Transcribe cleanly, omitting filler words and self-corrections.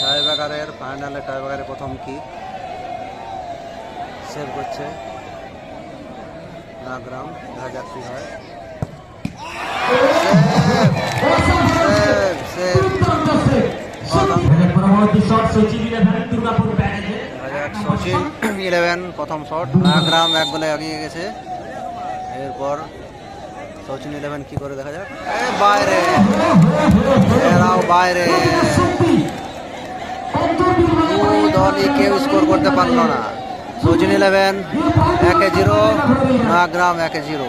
টাইব্রেকারের ফাইনালে টাইব্রেকারের প্রথম কি সেভ করছে নাগরাম, দেখা যাক কি হয়। সচিন 11 প্রথম শট, নাগরাম 1 গোলে এগিয়ে গেছে। এরপর সচিন 11 কি করে দেখা যাক। বাইরে, এরাও বাইরে, দলই কেউ স্কোর করতে পারলো না। সচিন 11 1-0, নাগরাম 1-0।